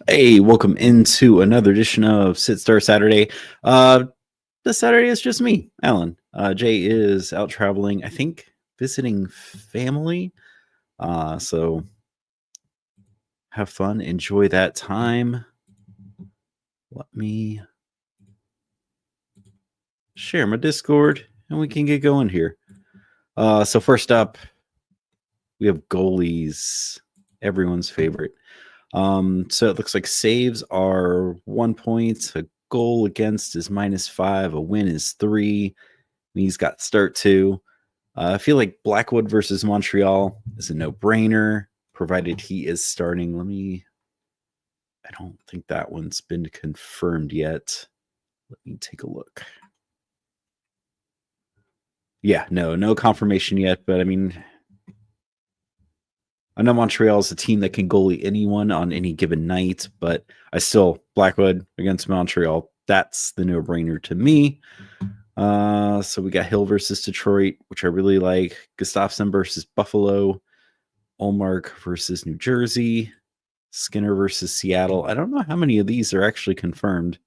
Hey, welcome into another edition of Sit Star Saturday. This Saturday is just me, Alan. Jay is out traveling, I think, visiting family. So have fun, enjoy that time. Let me share my Discord and we can get going here. So first up, we have goalies, everyone's favorite. So it looks like saves are 1 point, a goal against is -5, a win is 3. And he's got start 2. I feel like Blackwood versus Montreal is a no-brainer, provided he is starting. I don't think that one's been confirmed yet. Let me take a look. Yeah, no confirmation yet, but I mean, I know Montreal is a team that can goalie anyone on any given night, but Blackwood against Montreal, that's the no-brainer to me. So we got Hill versus Detroit, which I really like. Gustafsson versus Buffalo. Ullmark versus New Jersey. Skinner versus Seattle. I don't know how many of these are actually confirmed.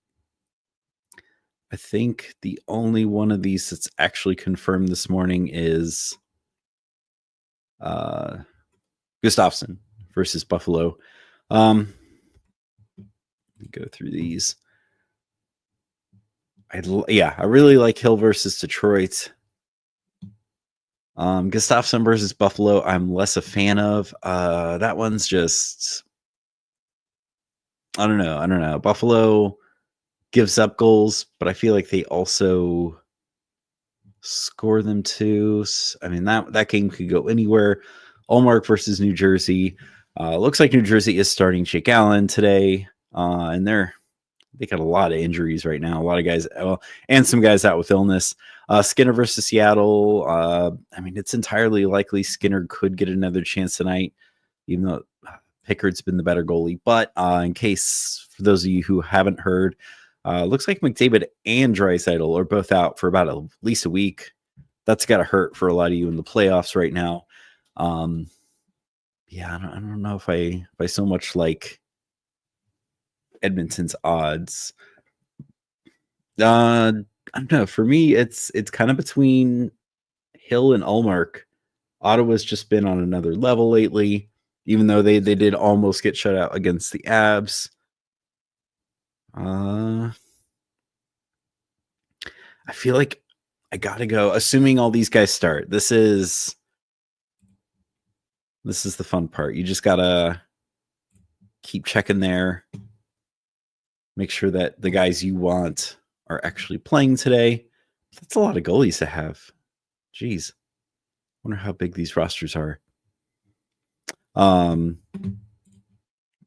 I think the only one of these that's actually confirmed this morning is Gustafsson versus Buffalo. Let me go through these. I really like Hill versus Detroit. Gustafsson versus Buffalo, I'm less a fan of. That one's just, I don't know. Buffalo gives up goals, but I feel like they also score them too. I mean, that game could go anywhere. Ullmark versus New Jersey. Looks like New Jersey is starting Jake Allen today, and they got a lot of injuries right now. A lot of guys, and some guys out with illness. Skinner versus Seattle. I mean, it's entirely likely Skinner could get another chance tonight, even though Pickard's been the better goalie. But in case, for those of you who haven't heard, looks like McDavid and Draisaitl are both out for about at least a week. That's got to hurt for a lot of you in the playoffs right now. Yeah, I don't know if I so much like Edmonton's odds. I don't know. For me, it's kind of between Hill and Ullmark. Ottawa's just been on another level lately, even though they did almost get shut out against the Abs. I feel like I gotta go. Assuming all these guys start, this is the fun part. You just gotta keep checking there. Make sure that the guys you want are actually playing today. That's a lot of goalies to have. Jeez. Wonder how big these rosters are.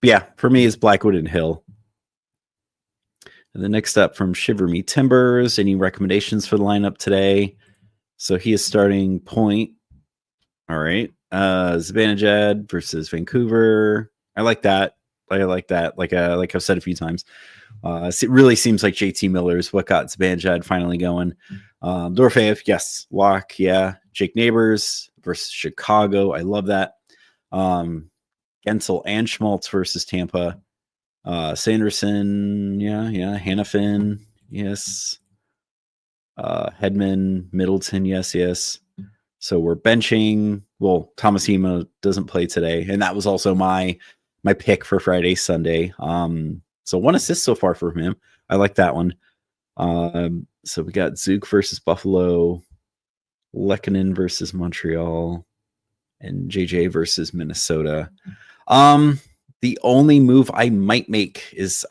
Yeah, for me is Blackwood and Hill. And the next up from Shiver Me Timbers. Any recommendations for the lineup today? So he is starting point. All right. Zibanejad versus Vancouver. I like that. I like that. Like I've said a few times. It really seems like JT Miller is what got Zibanejad finally going. Dorofeyev, yes. Lock, yeah. Jake Neighbors versus Chicago. I love that. Gensel and Schmaltz versus Tampa. Sanderson, yeah. Hannafin, yes. Hedman, Middleton, yes. So we're benching. Well, Thomas Hema doesn't play today, and that was also my pick for Friday, Sunday. So 1 assist so far from him. I like that one. So we got Zook versus Buffalo, Lehkonen versus Montreal, and JJ versus Minnesota. The only move I might make is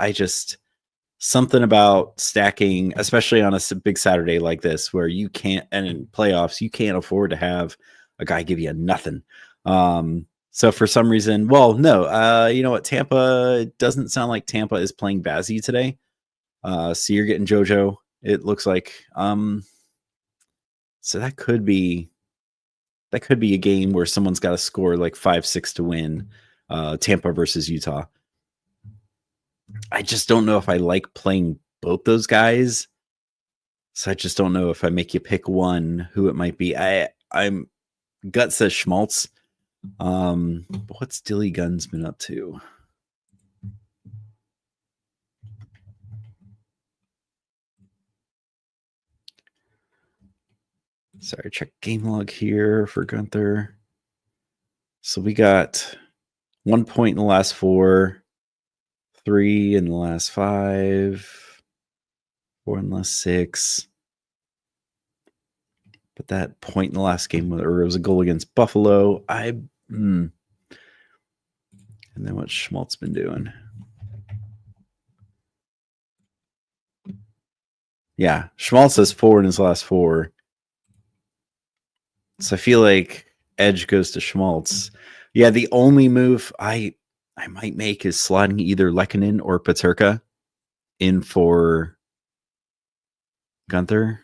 something about stacking, especially on a big Saturday like this, where you can't, and in playoffs, you can't afford to have a guy give you nothing. So for some reason, you know what? Tampa, it doesn't sound like Tampa is playing Bazzi today. So you're getting JoJo, it looks like. So that could be a game where someone's got to score like 5-6 to win. Tampa versus Utah. I just don't know if I like playing both those guys. So I just don't know if I make you pick one, who it might be. I'm gut says Schmaltz. But what's Dilly Guns been up to? Sorry, check game log here for Gunther. So we got 1 point in the last 4, 3 in the last 5, 4 in the last 6. But that point in the last game, or it was a goal against Buffalo. And then what Schmaltz been doing? Yeah, Schmaltz has 4 in his last 4. So I feel like edge goes to Schmaltz. Yeah, the only move I might make is slotting either Lehkonen or Peterka in for Gunther.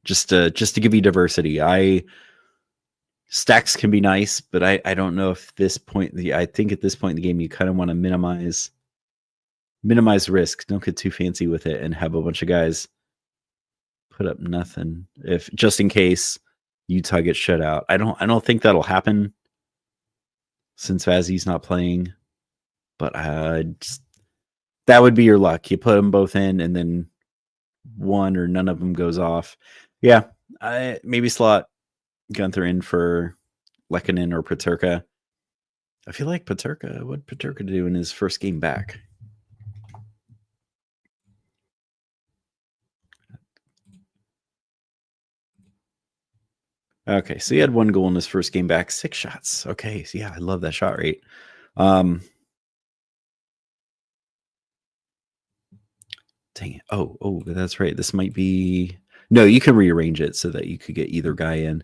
Just to give you diversity. Stacks can be nice, but I don't know if this point I think at this point in the game you kind of want to minimize risk. Don't get too fancy with it and have a bunch of guys put up nothing if just in case Utah gets shut out. I don't think that'll happen since Vazzy's not playing, but that would be your luck. You put them both in and then one or none of them goes off. Yeah, maybe slot Gunther in for Lehkonen or Peterka. I feel like Peterka, what'd Peterka do in his first game back? Okay, so he had 1 goal in his first game back, 6 shots. Okay, so yeah, I love that shot rate. Dang it. Oh, that's right. This might be... No, you can rearrange it so that you could get either guy in.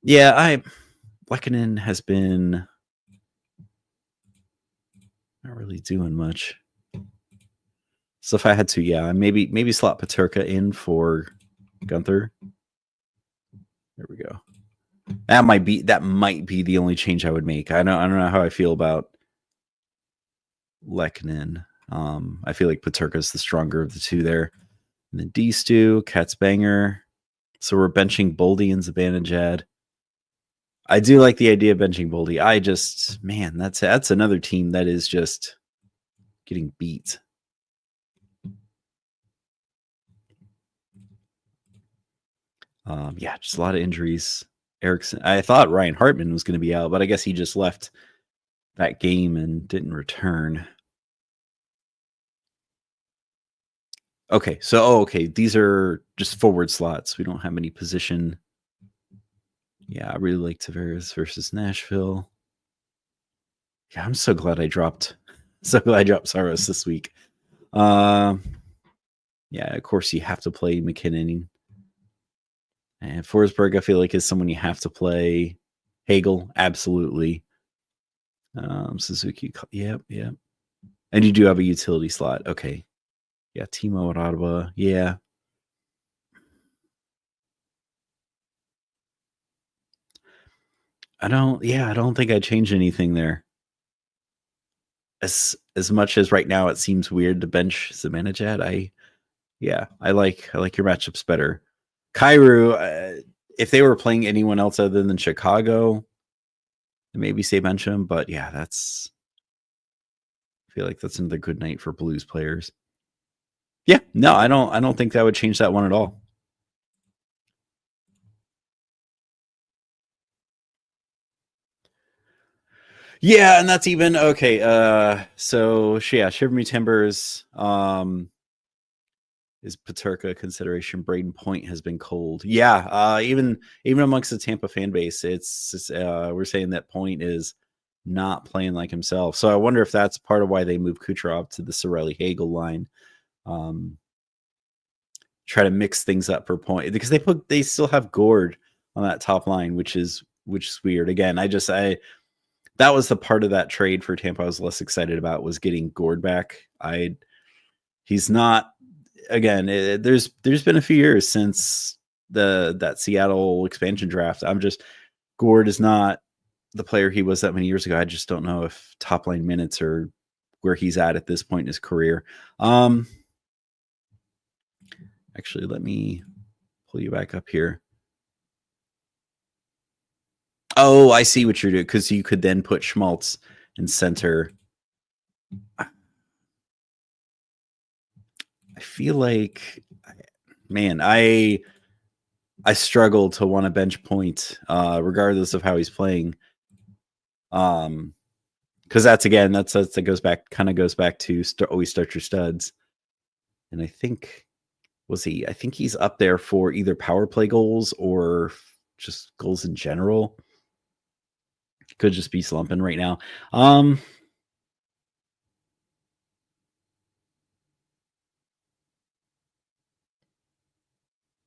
Yeah, Lehkonen has been not really doing much. So if I had to, yeah, maybe slot Peterka in for Gunther. There we go. That might be the only change I would make. I don't know how I feel about Lehkonen. I feel like Peterka's the stronger of the two there. And then D-Stew, Katzbanger. So we're benching Boldy and Zibanejad. I do like the idea of benching Boldy. Man, that's another team that is just getting beat. Yeah, just a lot of injuries. Erickson. I thought Ryan Hartman was going to be out, but I guess he just left that game and didn't return. Okay, so these are just forward slots. We don't have any position. Yeah, I really like Tavares versus Nashville. Yeah, I'm so glad I dropped Saros this week. Yeah, of course you have to play McKinnon. And Forsberg, I feel like, is someone you have to play. Hagel, absolutely. Suzuki, yep. And you do have a utility slot. Okay. Yeah, Timo at Ottawa. Yeah. I don't think I changed anything there. As much as right now it seems weird to bench Zibanejad, I like your matchups better. Kyrou, if they were playing anyone else other than Chicago, maybe say bench him, but yeah, I feel like that's another good night for Blues players. Yeah, no, I don't think that would change that one at all. Yeah, and that's even okay. So yeah, Shiver Me Timbers. Is Peterka consideration? Braden Point has been cold. Yeah, even amongst the Tampa fan base, it's we're saying that Point is not playing like himself. So I wonder if that's part of why they moved Kucherov to the Cirelli Hagel line. Try to mix things up for Point because they still have Gord on that top line, which is weird. Again, that was the part of that trade for Tampa I was less excited about, was getting Gord back. He's not. Again, there's been a few years since that Seattle expansion draft. Gord is not the player he was that many years ago. I just don't know if top line minutes are where he's at this point in his career. Actually, let me pull you back up here. Oh, I see what you're doing, because you could then put Schmaltz in center. I feel like, man, I I struggle to want to bench Point, regardless of how he's playing. Because that goes back to always start your studs. And I think he's up there for either power play goals or just goals in general. Could just be slumping right now.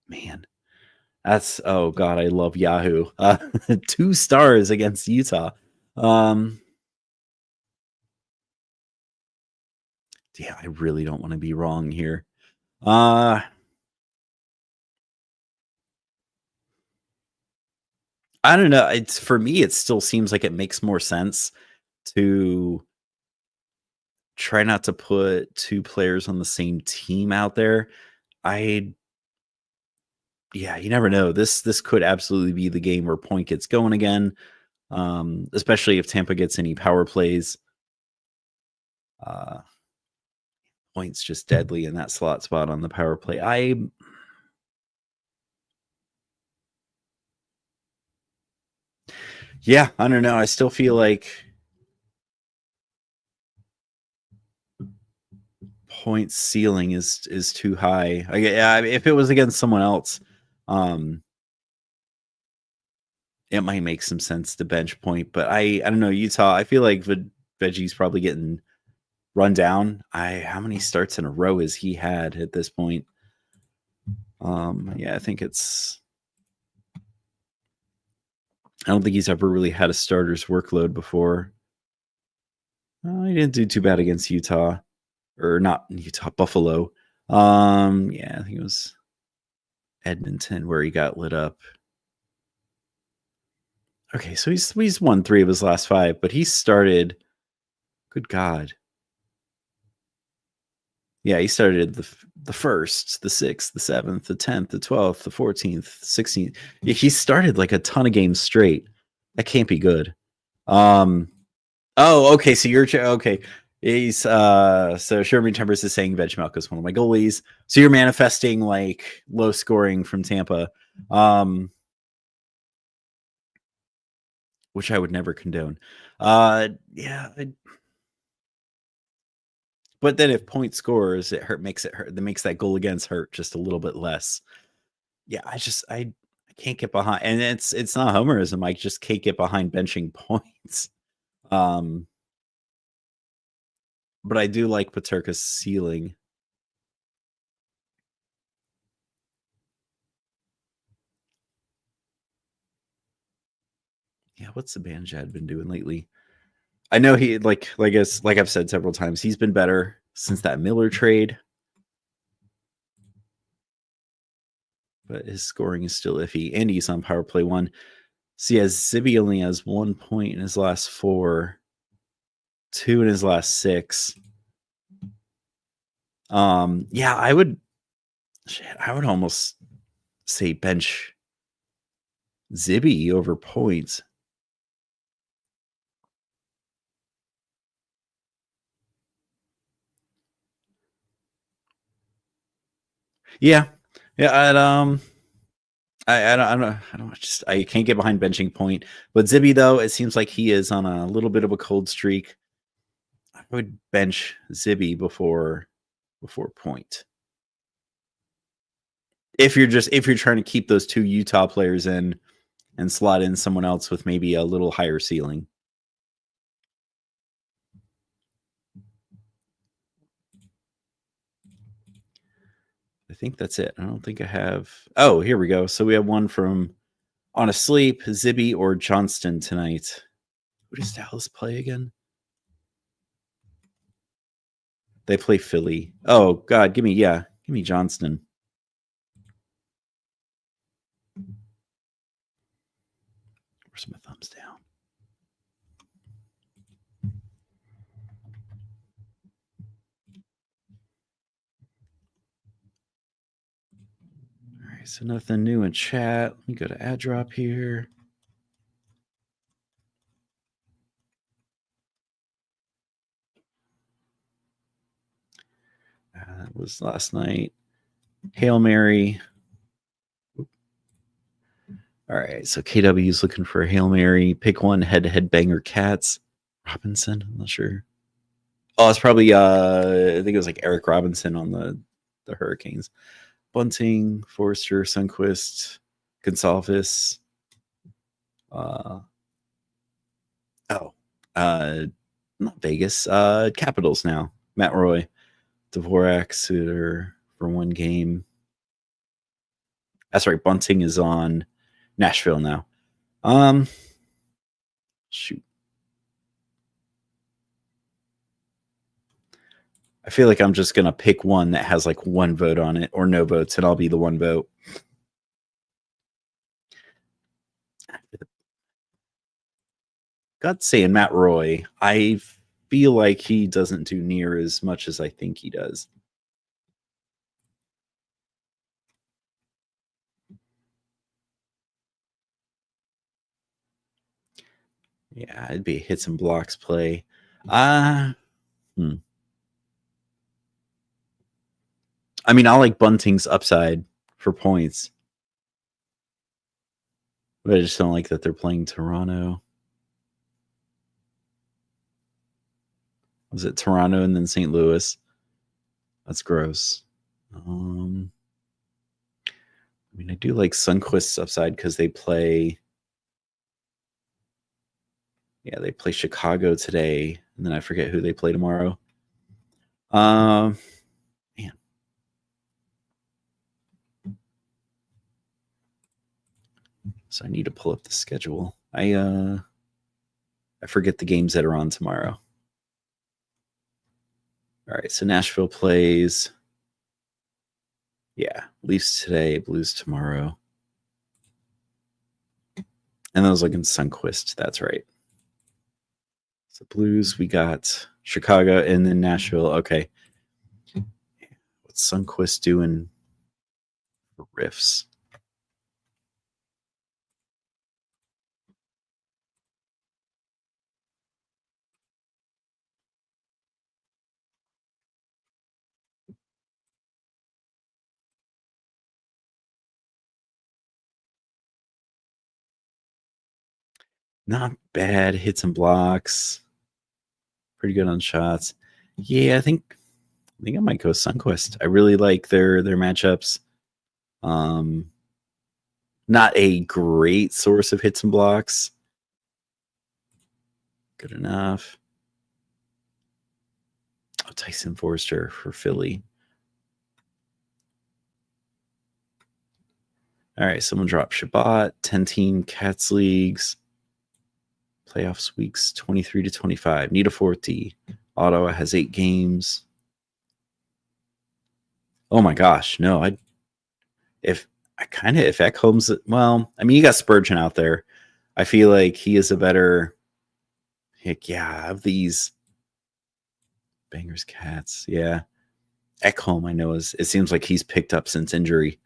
Man, oh god, I love Yahoo. 2 stars against Utah. Yeah, I really don't want to be wrong here. I don't know. It's for me, it still seems like it makes more sense to try not to put 2 players on the same team out there. Yeah, you never know. This could absolutely be the game where Point gets going again, especially if Tampa gets any power plays. Point's just deadly in that slot spot on the power play. Yeah, I don't know. I still feel like Point's ceiling is too high. If it was against someone else, it might make some sense to bench Point. But I don't know. Utah, I feel like Veggie's probably getting run down. How many starts in a row has he had at this point? Yeah, I think it's. I don't think he's ever really had a starter's workload before. He didn't do too bad against Utah, or not Utah, Buffalo. Yeah, I think it was Edmonton where he got lit up. Okay, so he's won 3 of his last 5, but he started. Good God. Yeah, he started the 1st, the 6th, the 7th, the 10th, the 12th, the 14th, 16th. Yeah, he started like a ton of games straight. That can't be good. Oh, okay. So you're okay. He's so Sherman Timbers is saying Vegmilk is one of my goalies. So you're manifesting like low scoring from Tampa, which I would never condone. Yeah. But then if Point scores, makes it hurt. That makes that goal against hurt just a little bit less. Yeah, I can't get behind, and it's not homerism. I just can't get behind benching Points. But I do like Peterka's ceiling. Yeah, what's Zibanejad been doing lately? I know he like I've said several times, he's been better since that Miller trade. But his scoring is still iffy. And he's on power play 1. So yeah, Zibby only has 1 point in his last 4, 2 in his last 6. Yeah, I would almost say bench Zibby over Points. Yeah. Yeah, I can't get behind benching Point. But Zibby, though, it seems like he is on a little bit of a cold streak. I would bench Zibby before Point. If you're trying to keep those 2 Utah players in and slot in someone else with maybe a little higher ceiling. I think that's it. I don't think I have. Oh, here we go. So we have one from On a Sleep, Zibby or Johnston tonight. Who does Dallas play again? They play Philly. Oh God, give me Johnston. Where's my thumbs down? All right, so nothing new in chat. Let me go to ad drop here. That was last night. Hail Mary. All right, so KW is looking for a Hail Mary. Pick one head-to-head banger Cats. Robinson, I'm not sure. Oh, it's probably I think it was like Eric Robinson on the Hurricanes. Bunting, Forrester, Sundqvist, Gonsalves. Uh, not Vegas. Capitals now. Matt Roy, Dvorak, Suter for one game. That's right. Bunting is on Nashville now. Shoot. I feel like I'm just gonna pick one that has like one vote on it or no votes, and I'll be the one vote. Gut saying Matt Roy. I feel like he doesn't do near as much as I think he does. Yeah, it'd be a hits and blocks play. I mean, I like Bunting's upside for points, but I just don't like that they're playing Toronto. Was it Toronto and then St. Louis? That's gross. I do like Sundqvist's upside because they play. Yeah, they play Chicago today, and then I forget who they play tomorrow. Man. So I need to pull up the schedule. I forget the games that are on tomorrow. All right, so Nashville plays. Yeah, Leafs today, Blues tomorrow. And that was against Sundqvist. That's right. So Blues, we got Chicago and then Nashville. Okay. What's Sundqvist doing for riffs? Not bad. Hits and blocks. Pretty good on shots. Yeah, I think I might go Sundqvist. I really like their matchups. Not a great source of hits and blocks. Good enough. Oh, Tyson Forrester for Philly. All right, someone dropped Shabbat. 10-team Cats leagues. Playoffs weeks 23 to 25. Need a 40. Ottawa has 8 games. Oh my gosh, no! If Ekholm's, well, you got Spurgeon out there. I feel like he is a better. Heck yeah, of these bangers, Cats. Yeah, Ekholm, I know it seems like he's picked up since injury.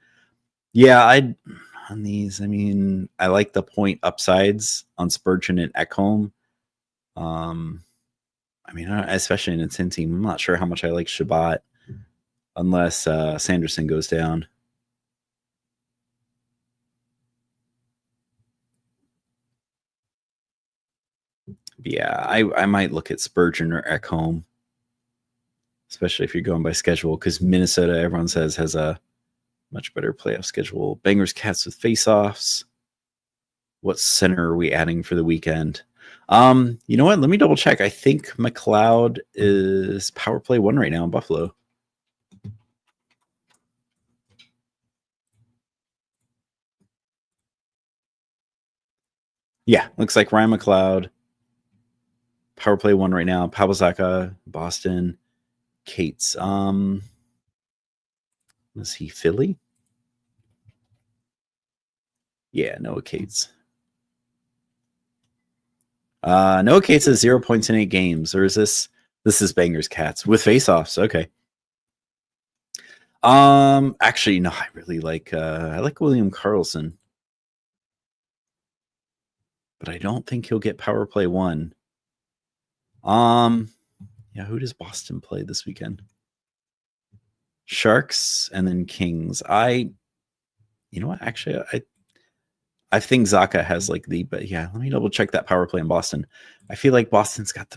Yeah, on these. I like the point upsides on Spurgeon and Ekholm. Especially in a 10 team, I'm not sure how much I like Shabbat unless Sanderson goes down. Yeah, I might look at Spurgeon or Ekholm, especially if you're going by schedule, because Minnesota, everyone says, has a much better playoff schedule. Bangers, Cats with face-offs. What center are we adding for the weekend? You know what? Let me double check. I think McLeod is power play 1 right now in Buffalo. Yeah, looks like Ryan McLeod, power play 1 right now. Pavel Zacha, Boston, Cates. Was he Philly? Yeah, Noah Cates. Noah Cates has 0 points in 8 games, or is this is Bangers Cats with face-offs? Okay. Actually, no, I really like I like William Karlsson, but I don't think he'll get power play 1. Yeah, who does Boston play this weekend? Sharks and then Kings. You know what? Actually, I think Zaka has like but yeah, let me double check that power play in Boston. I feel like Boston's got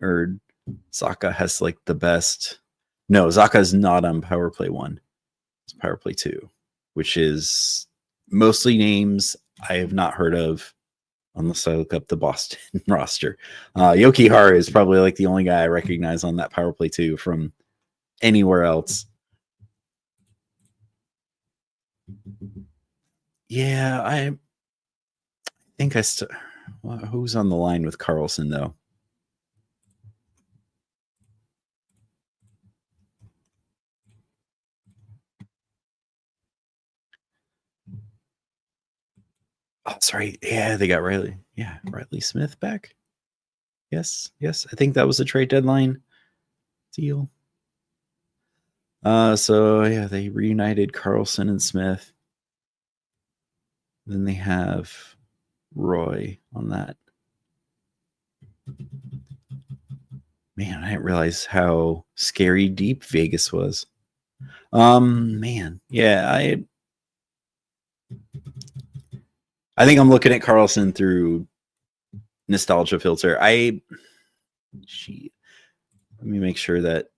or Zaka has like the best. No, Zaka is not on power play 1. It's power play 2, which is mostly names I have not heard of unless I look up the Boston roster. Yoki Hara is probably like the only guy I recognize on that power play 2 from anywhere else. Yeah, I think who's on the line with Carlson though? Oh, sorry. Yeah, they got Riley. Yeah, Riley Smith back. Yes. I think that was a trade deadline deal. So yeah, they reunited Carlson and Smith. Then they have Roy on that. Man, I didn't realize how scary deep Vegas was. Man, yeah, I think I'm looking at Carlson through nostalgia filter. Let me make sure that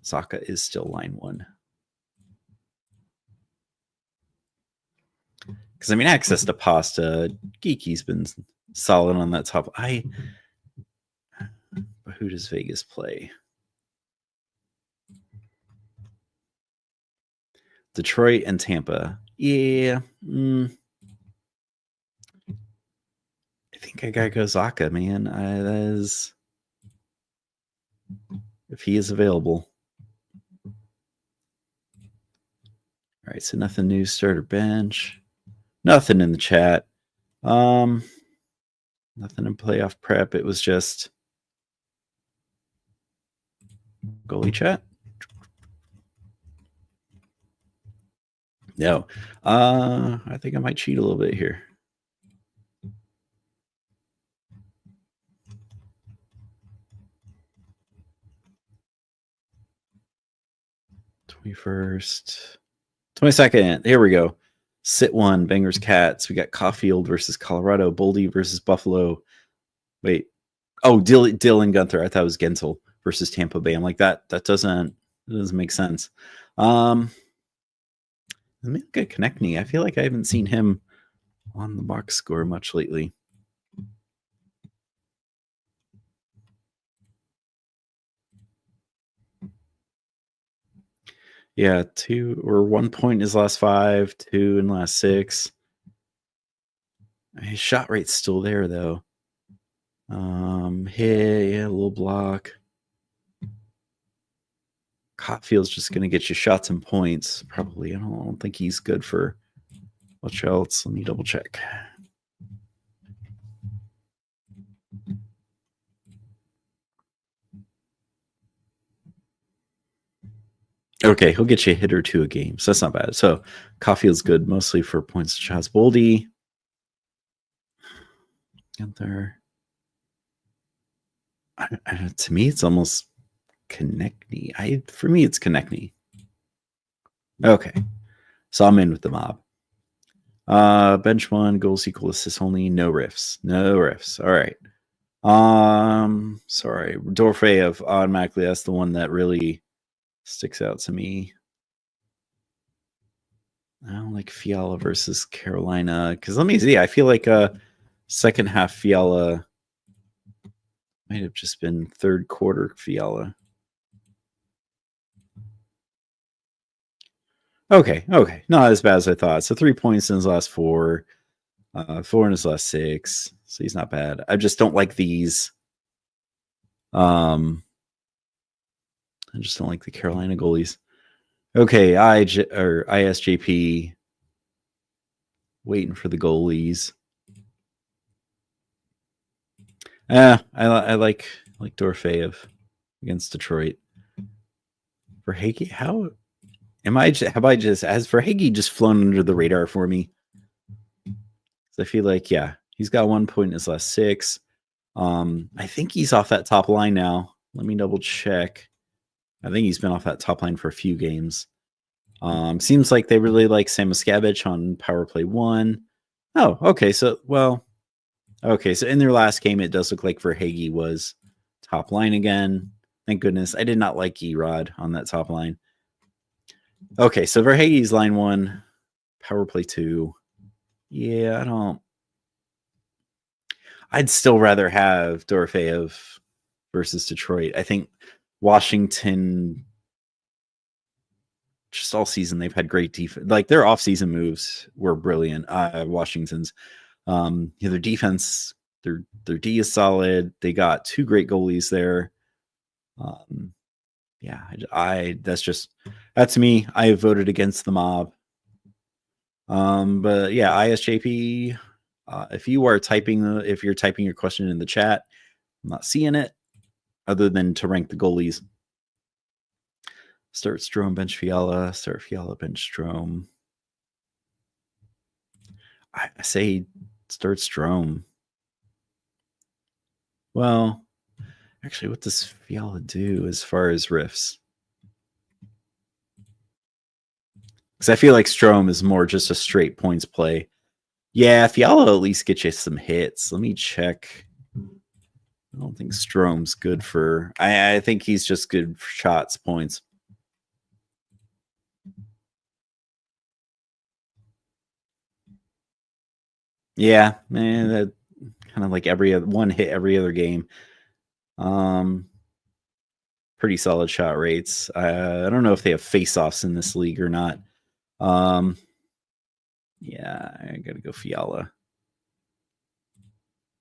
Zaka is still line 1. Because I mean, access to pasta, Geeky's been solid on that top. But who does Vegas play? Detroit and Tampa. Yeah. I think I gotta go Zaka, man. That is, if he is available. All right, so nothing new. Starter bench. Nothing in the chat. Nothing in playoff prep. It was just goalie chat. No. I think I might cheat a little bit here. #21st, 22nd. Here we go. Sit 1, Bangers Cats. We got Caulfield versus Colorado, Boldy versus Buffalo. Wait. Oh, Dylan Gunther. I thought it was Gensel versus Tampa Bay. I'm like, that doesn't make sense. Let me look at Konechny. I feel like I haven't seen him on the box score much lately. Yeah, 2 or 1 point in his last 5, 2 in the last 6. His shot rate's still there though. Hey, yeah, a little block. Caulfield's just going to get you shots and points, probably. I don't think he's good for much else. Let me double check. Okay, he'll get you a hit or 2 a game, so that's not bad. So Caulfield's good mostly for points and shots. Boldy. Gunther. To me, it's almost Konechny. For me, it's Konechny. Okay, so I'm in with the mob. Bench 1, goals equal assists only, no riffs. All right. Sorry, Dorofeyev automatically. That's the one that really sticks out to me. I don't like Fiala versus Carolina because let me see. I feel like second half Fiala might have just been third quarter Fiala. Okay, not as bad as I thought. So 3 points in his last 4, 4 in his last 6. So he's not bad. I just don't like these. I just don't like the Carolina goalies. Okay, ISJP waiting for the goalies. I like Dorofeyev against Detroit. Verhaeghe, have Verhaeghe just flown under the radar for me? I feel like, yeah, he's got 1 point in his last 6. I think he's off that top line now. Let me double check. I think he's been off that top line for a few games. Seems like they really like Sam Miscavige on power play 1. Oh, okay. So in their last game, it does look like Verhaeghe was top line again. Thank goodness. I did not like Erod on that top line. Okay, so Verhaeghe's line 1, power play 2. Yeah, I'd still rather have Dorofeyev versus Detroit. I think Washington, just all season, they've had great defense. Like, their offseason moves were brilliant. Washington's. Their defense, their D is solid. They got 2 great goalies there. That's me. I voted against the mob. But yeah, ISJP. If you're typing your question in the chat, I'm not seeing it other than to rank the goalies. Start Strome, bench Fiala. Start Fiala, bench Strome. I say start Strome. Well, actually, what does Fiala do as far as riffs? Because I feel like Strome is more just a straight points play. Yeah, Fiala at least get you some hits. Let me check. I don't think Strome's good for... I think he's just good for shots, points. Yeah, man, that kind of like every other one hit every other game. Pretty solid shot rates. I don't know if they have face-offs in this league or not. Yeah, I gotta go Fiala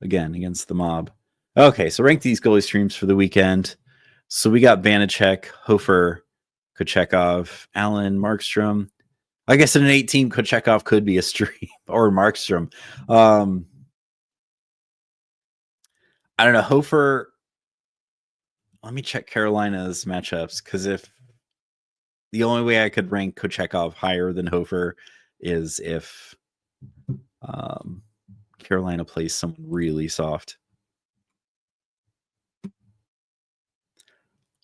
again against the mob. Okay, so rank these goalie streams for the weekend. So we got Vanacek, Hofer, Kochekov, Allen, Markstrom. I guess in an 8-team, Kochekov could be a stream, or Markstrom. I don't know. Hofer, let me check Carolina's matchups, because if the only way I could rank Kochekov higher than Hofer is if Carolina plays someone really soft.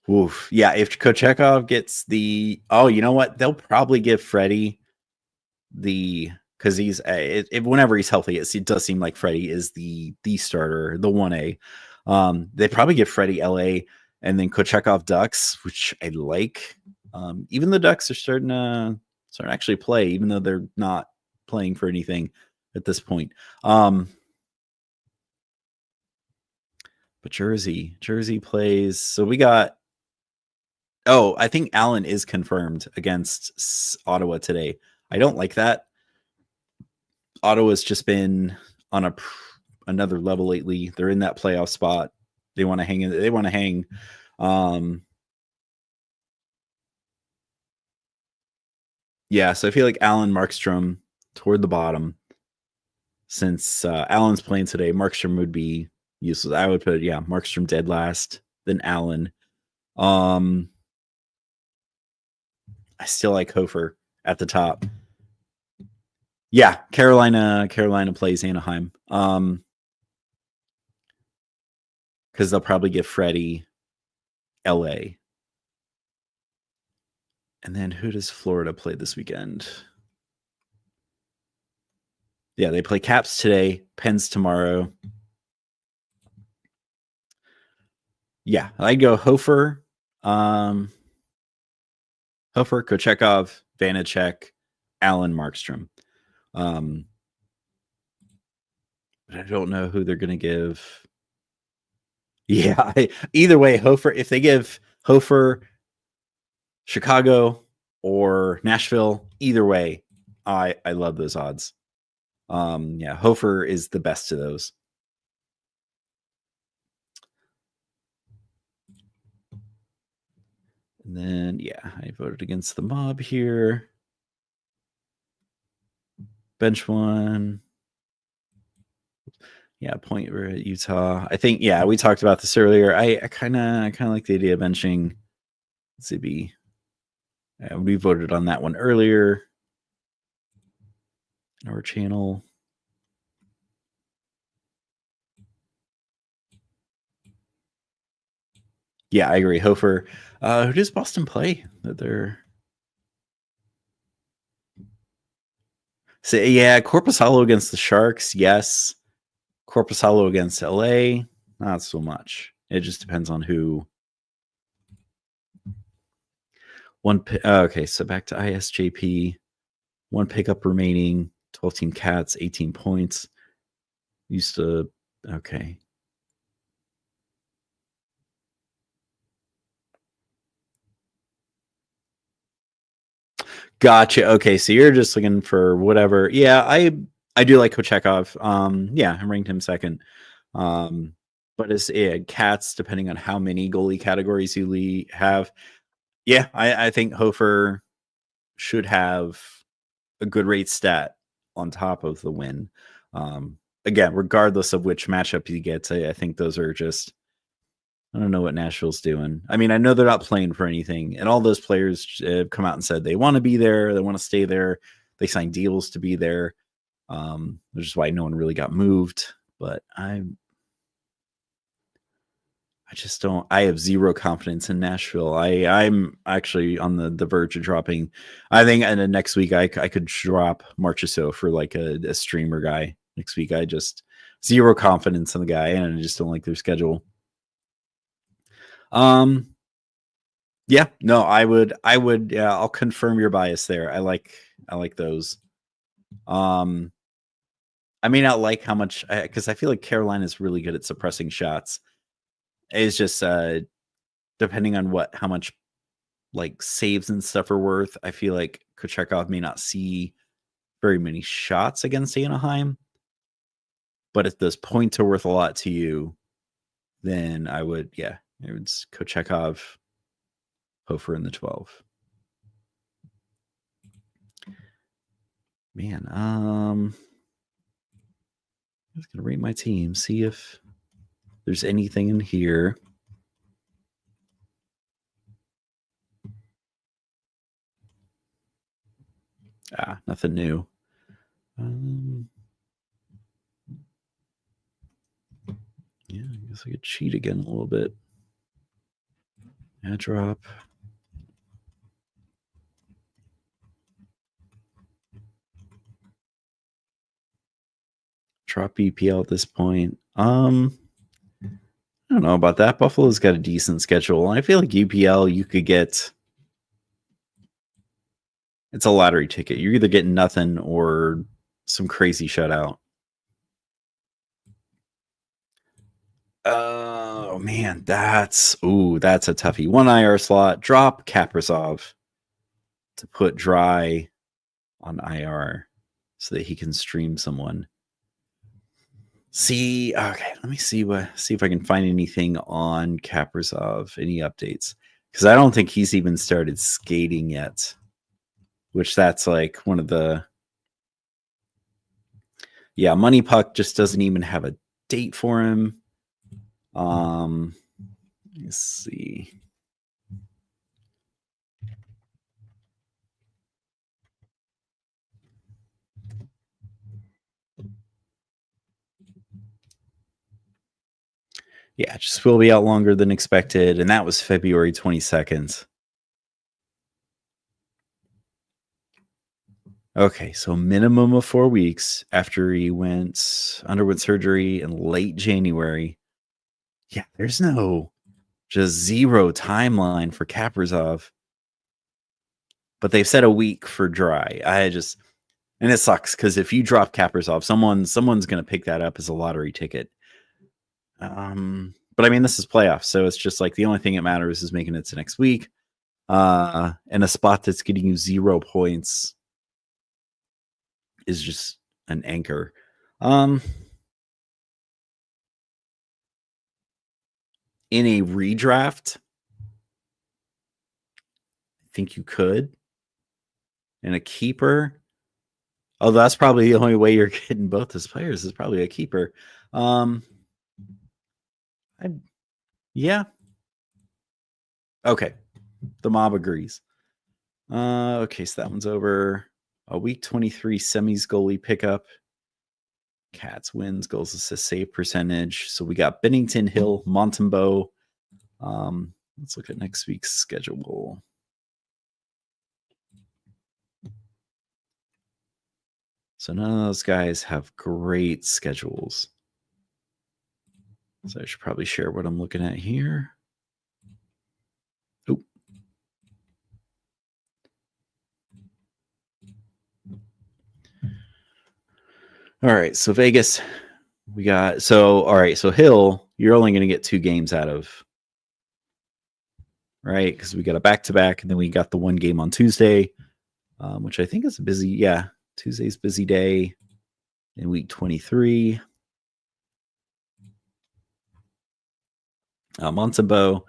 Oof. Yeah, if Kochekov gets the... Oh, you know what? They'll probably give Freddie because he's whenever he's healthy, it does seem like Freddie is the starter, the 1A. They probably give Freddie LA and then Kochekov Ducks, which I like. Even the Ducks are starting to actually play, even though they're not playing for anything at this point. But Jersey plays. So we got... Oh, I think Allen is confirmed against Ottawa today. I don't like that. Ottawa's just been on another level lately. They're in that playoff spot. They want to hang. Yeah, so I feel like Allen, Markstrom toward the bottom. Since Allen's playing today, Markstrom would be useless. I would put Markstrom dead last, then Allen. I still like Hofer at the top. Yeah, Carolina plays Anaheim. Because they'll probably give Freddie LA. And then who does Florida play this weekend? Yeah, they play Caps today, Pens tomorrow. Yeah, I'd go Hofer, Kochekov, Vanacek, Allen, Markstrom. But I don't know who they're going to give. Yeah, either way, Hofer, if they give Hofer, Chicago, or Nashville, either way, I love those odds. Hofer is the best of those. And then, I voted against the mob here. Bench 1. Yeah, point we're at Utah. I think, we talked about this earlier. I kind of like the idea of benching Zibby. We voted on that one earlier in our channel. Yeah, I agree. Hofer. Who does Boston play? That they're... So yeah, Korpisalo against the Sharks, yes. Korpisalo against LA, not so much. It just depends on who. Okay, so back to ISJP. One pickup remaining, 12 team Cats, 18 points. Used to, okay. Gotcha. Okay, so you're just looking for whatever. Yeah, I do like Kochekov. Yeah, I ranked him second. But it's Cats, depending on how many goalie categories you have. Yeah, I think Hofer should have a good rate stat on top of the win. Again, regardless of which matchup he gets, I think those are just, I don't know what Nashville's doing. I mean, I know they're not playing for anything, and all those players have come out and said they want to be there, they want to stay there, they signed deals to be there, which is why no one really got moved. But I just don't. I have zero confidence in Nashville. I'm actually on the verge of dropping. I think, and then next week I could drop Marchessault for like a streamer guy next week. I just zero confidence in the guy, and I just don't like their schedule. Yeah, no, I would. Yeah, I'll confirm your bias there. I like those. I may not like how much, because I feel like Carolina is really good at suppressing shots. It's just depending on how much like saves and stuff are worth. I feel like Kochekov may not see very many shots against Anaheim, but if those points are worth a lot to you, then I would, yeah, it's Kochekov, Hofer in the 12. Man, I'm just gonna rate my team, see if there's anything in here. Nothing new. Yeah, I guess I could cheat again a little bit. Drop. Drop BPL at this point. I don't know about that. Buffalo's got a decent schedule. I feel like UPL, you could get. It's a lottery ticket. You're either getting nothing or some crazy shutout. Oh man, that's a toughie. One IR slot. Drop Kaprizov to put Dry on IR so that he can stream someone. Okay, let me see if I can find anything on Kaprizov, any updates, because I don't think he's even started skating yet. Which that's like one of the, yeah, Money Puck just doesn't even have a date for him. Let's see. Yeah, just will be out longer than expected, and that was February 22nd. Okay, so minimum of 4 weeks after he underwent surgery in late January. Yeah, there's just zero timeline for Kaprizov. But they've said a week for Dry. And it sucks because if you drop Kaprizov, someone's going to pick that up as a lottery ticket. But I mean, this is playoffs, so it's just like the only thing that matters is making it to next week. And a spot that's getting you 0 points is just an anchor. In a redraft, I think you could. In a keeper, although that's probably the only way you're getting both those players is probably a keeper. Yeah. Okay. The mob agrees. Okay, so that one's over. A week 23 semis goalie pickup. Cats wins, goals, assist, save percentage. So we got Bennington, Hill, Montembeault. Let's look at next week's schedule. So none of those guys have great schedules. So I should probably share what I'm looking at here. Oh. All right, so Vegas, we got all right, so Hill, you're only going to get 2 games out of, right? Because we got a back-to-back, and then we got the one game on Tuesday, which I think is a busy, Tuesday's busy day in week 23. Montembeau.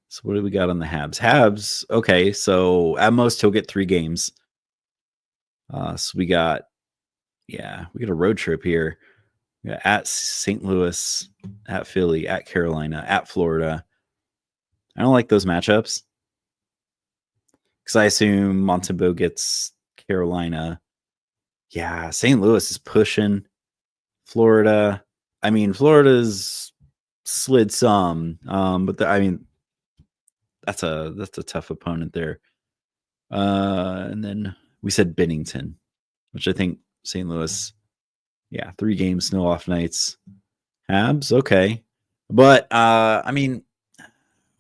So what do we got on the Habs? Habs, okay, so at most he'll get 3 games. So we got a road trip here. We got at St. Louis, at Philly, at Carolina, at Florida. I don't like those matchups because I assume Montembeau gets Carolina. Yeah, St. Louis is pushing Florida. I mean, Florida's slid some, but that's a tough opponent there. And then we said Bennington, which I think St. Louis, 3 games, no off nights. Habs, okay. But I mean,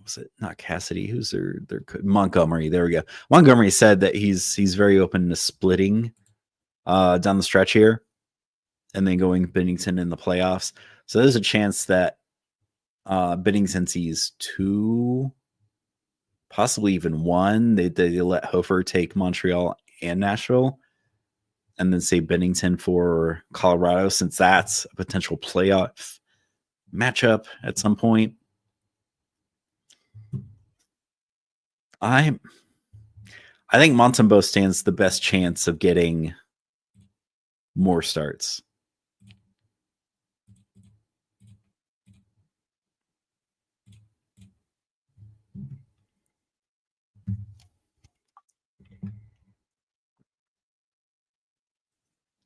was it not Cassidy? Who's their Montgomery? There we go. Montgomery said that he's very open to splitting down the stretch here, and then going Bennington in the playoffs. So there's a chance that Bennington sees 2, possibly even 1. They let Hofer take Montreal and Nashville, and then say Bennington for Colorado, since that's a potential playoff matchup at some point. I think Montembeau stands the best chance of getting more starts.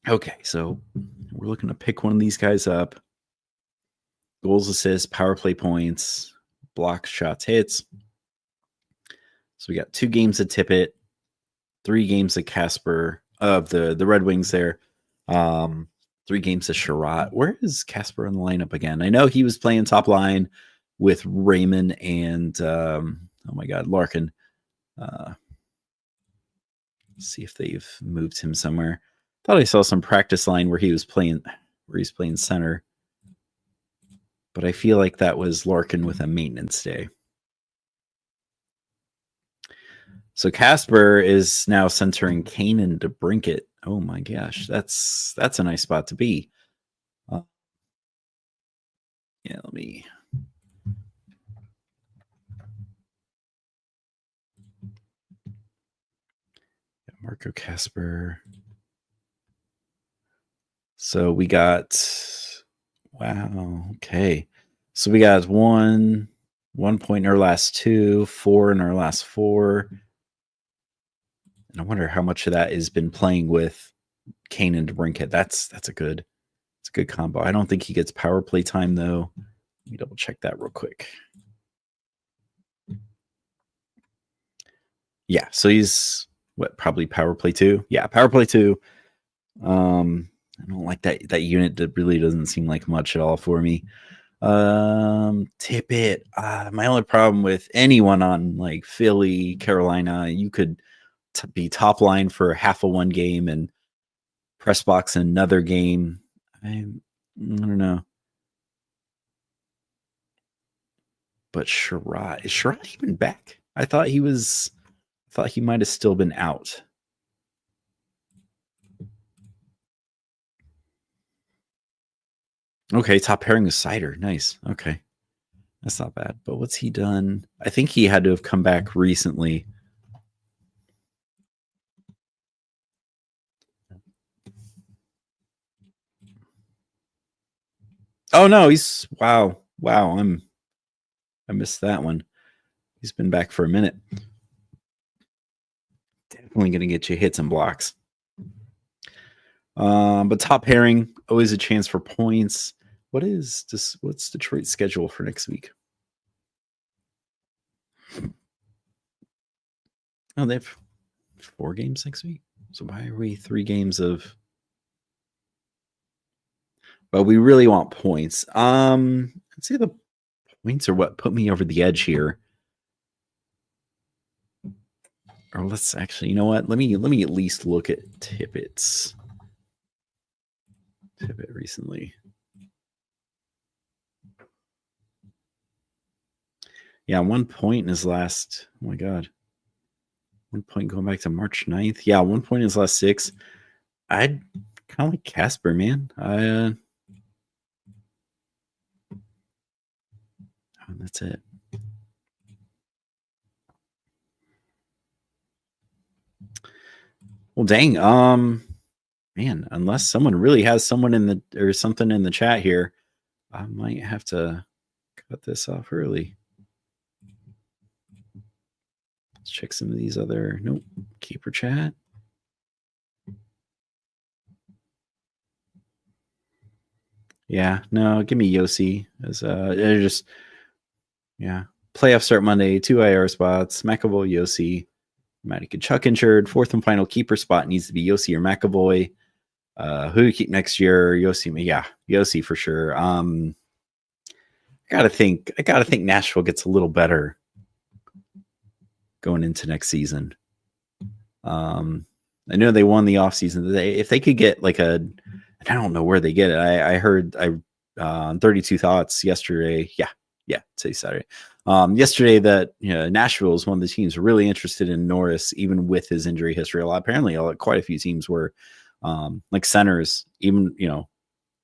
Okay, so we're looking to pick one of these guys up. Goals, assists, power play points, blocks, shots, hits. So we got 2 games of Tippett, 3 games of Casper of the Red Wings there. 3 games of Sherratt. Where is Casper in the lineup again? I know he was playing top line with Raymond and Larkin. See if they've moved him somewhere. Thought I saw some practice line where he's playing center. But I feel like that was Larkin with a maintenance day. So Casper is now centering Kane and DeBrincat. Oh my gosh, that's a nice spot to be. Let me. Marco Casper. So we got. Wow. Okay. So we got 1 point in our last 2, 4 in our last 4. And I wonder how much of that has been playing with Kane and DeBrincat. That's a good combo. I don't think he gets power play time though. Let me double check that real quick. Yeah, so he's probably power play 2. Yeah, power play 2. I don't like that unit. That really doesn't seem like much at all for me. Tippett. My only problem with anyone on like Philly, Carolina, you could be top line for half of one game and press box in another game. I don't know. But Sherratt, is Sherratt even back? I thought he might have still been out. Okay, top pairing with Cider. Nice. Okay. That's not bad. But what's he done? I think he had to have come back recently. Oh no, he's wow. I missed that one. He's been back for a minute. Definitely going to get you hits and blocks. But top pairing, always a chance for points. What's Detroit's schedule for next week? Oh, they have 4 games next week. So why are we 3 games of but we really want points. Let's see, the points are what put me over the edge here. Or let's actually, you know what? Let me at least look at Tippett's Tippett recently. Yeah, 1 point in his last. Oh my god, 1 point going back to March 9th. Yeah, 1 point in his last 6. I'd kind of like Casper, man. That's it. Well, dang. Man, unless someone really has someone in the or something in the chat here, I might have to cut this off early. Let's check some of these other. Nope. Keeper chat. Yeah, no, give me Yossi as just yeah. Playoff start Monday, 2 IR spots. McAvoy, Yossi. Matty Tkachuk injured. 4th and final keeper spot needs to be Yossi or McAvoy. Who do you keep next year? Yossi, yeah, Yossi for sure. I gotta think Nashville gets a little better going into next season. I know they won the offseason. If they could get like I don't know where they get it. I heard on 32 Thoughts yesterday. Yeah, say Saturday. Yesterday that Nashville is one of the teams really interested in Norris, even with his injury history. Apparently, quite a few teams were like centers, even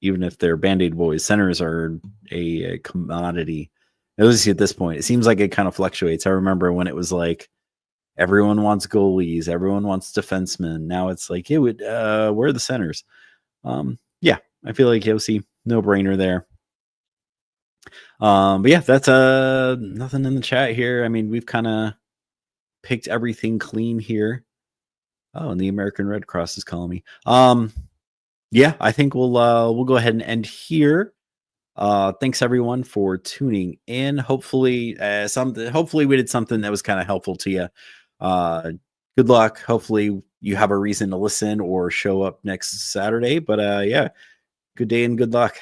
if they're Band-Aid boys, centers are a commodity. At least at this point, it seems like it kind of fluctuates. I remember when it was like everyone wants goalies, everyone wants defensemen. Now it's like where are the centers? Yeah, I feel like Yossi, no brainer there. But yeah, that's nothing in the chat here. I mean, we've kind of picked everything clean here. Oh, and the American Red Cross is calling me. Yeah, I think we'll go ahead and end here. Thanks everyone for tuning in. Hopefully we did something that was kind of helpful to you. Good luck. Hopefully you have a reason to listen or show up next Saturday. But yeah, good day and good luck.